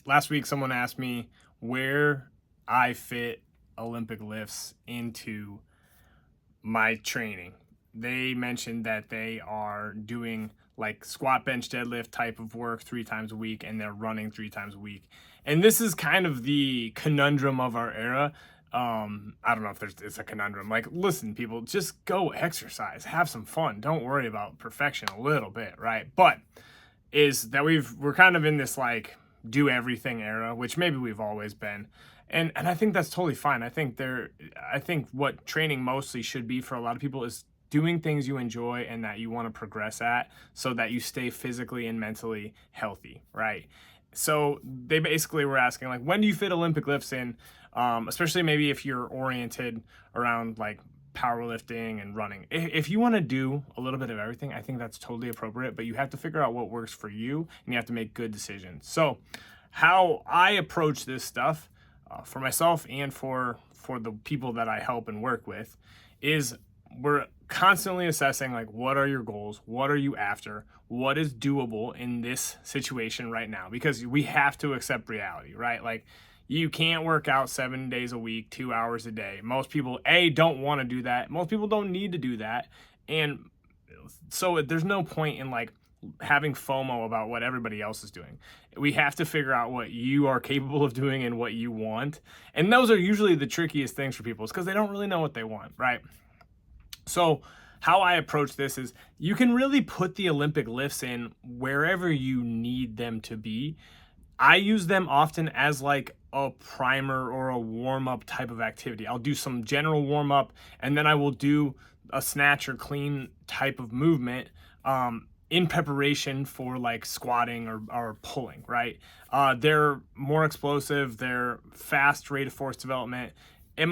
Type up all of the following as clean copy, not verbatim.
last week someone asked me where I fit Olympic lifts into my training. They mentioned that they are doing like squat, bench, deadlift type of work 3 times a week, and they're running 3 times a week. And this is kind of the conundrum of our era. I don't know if it's a conundrum. Like, listen, people, just go exercise, have some fun. Don't worry about perfection a little bit, right? But is that we're kind of in this like do everything era, which maybe we've always been. And I think that's totally fine. I think what training mostly should be for a lot of people is doing things you enjoy and that you want to progress at so that you stay physically and mentally healthy, right? So they basically were asking like, when do you fit Olympic lifts in? Especially maybe if you're oriented around like powerlifting and running. If you want to do a little bit of everything, I think that's totally appropriate, but you have to figure out what works for you and you have to make good decisions. So how I approach this stuff for myself and for the people that I help and work with is we're constantly assessing like, what are your goals? What are you after? What is doable in this situation right now? Because we have to accept reality, right? Like, you can't work out 7 days a week, 2 hours a day. Most people, don't want to do that. Most people don't need to do that. And so there's no point in like having FOMO about what everybody else is doing. We have to figure out what you are capable of doing and what you want. And those are usually the trickiest things for people, is because they don't really know what they want, right? So how I approach this is you can really put the Olympic lifts in wherever you need them to be. I use them often as like a primer or a warm-up type of activity. I'll do some general warm-up, and then I will do a snatch or clean type of movement in preparation for like squatting or pulling, right? They're more explosive, they're fast rate of force development.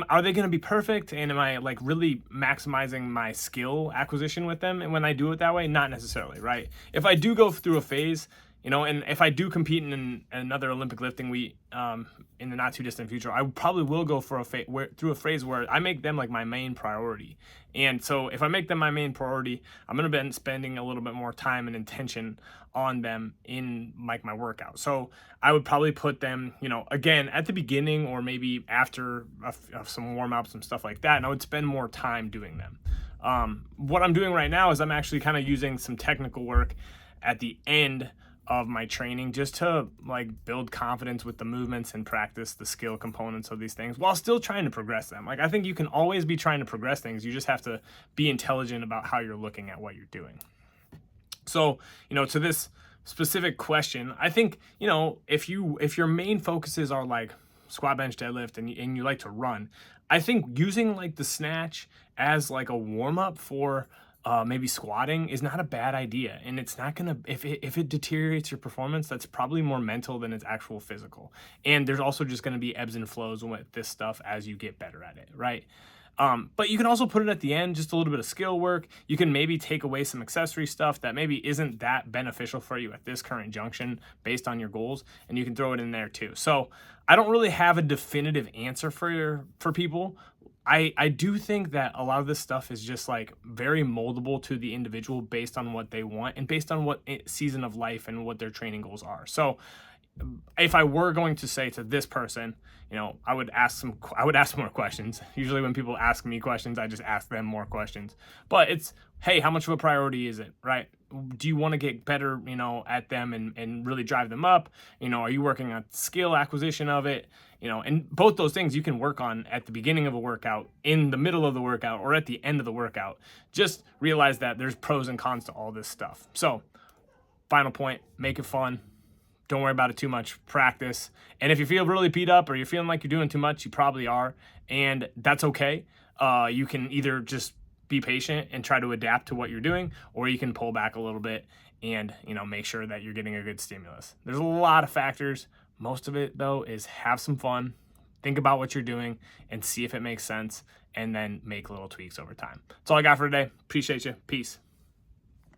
Are they going to be perfect? And am I like really maximizing my skill acquisition with them? And when I do it that way, not necessarily, right? If I do go through a phase, and if I do compete in another Olympic lifting week in the not too distant future, I probably will go for through a phase where I make them like my main priority. And so if I make them my main priority, I'm going to be spending a little bit more time and intention on them in like my workout. So I would probably put them, again, at the beginning or maybe after some warm ups and stuff like that. And I would spend more time doing them. What I'm doing right now is I'm actually kind of using some technical work at the end of my training just to like build confidence with the movements and practice the skill components of these things while still trying to progress them. Like, I think you can always be trying to progress things. You just have to be intelligent about how you're looking at what you're doing. So, to this specific question, I think, if your main focuses are like squat, bench, deadlift, and you like to run, I think using like the snatch as like a warm up for maybe squatting is not a bad idea. And it's not gonna, if it deteriorates your performance, that's probably more mental than it's actual physical. And there's also just gonna be ebbs and flows with this stuff as you get better at it, right? But you can also put it at the end, just a little bit of skill work. You can maybe take away some accessory stuff that maybe isn't that beneficial for you at this current junction based on your goals, and you can throw it in there too. So I don't really have a definitive answer for people. I do think that a lot of this stuff is just like very moldable to the individual based on what they want and based on what season of life and what their training goals are. So if I were going to say to this person, I would ask more questions. Usually when people ask me questions, I just ask them more questions. But it's, hey, how much of a priority is it, right? Do you want to get better, at them and really drive them up? Are you working on skill acquisition of it? And both those things you can work on at the beginning of a workout, in the middle of the workout, or at the end of the workout. Just realize that there's pros and cons to all this stuff. So, final point, make it fun. Don't worry about it too much. Practice. And if you feel really beat up or you're feeling like you're doing too much, you probably are. And that's okay. You can either just be patient and try to adapt to what you're doing, or you can pull back a little bit and, make sure that you're getting a good stimulus. There's a lot of factors. Most of it, though, is have some fun, think about what you're doing, and see if it makes sense, and then make little tweaks over time. That's all I got for today. Appreciate you. Peace.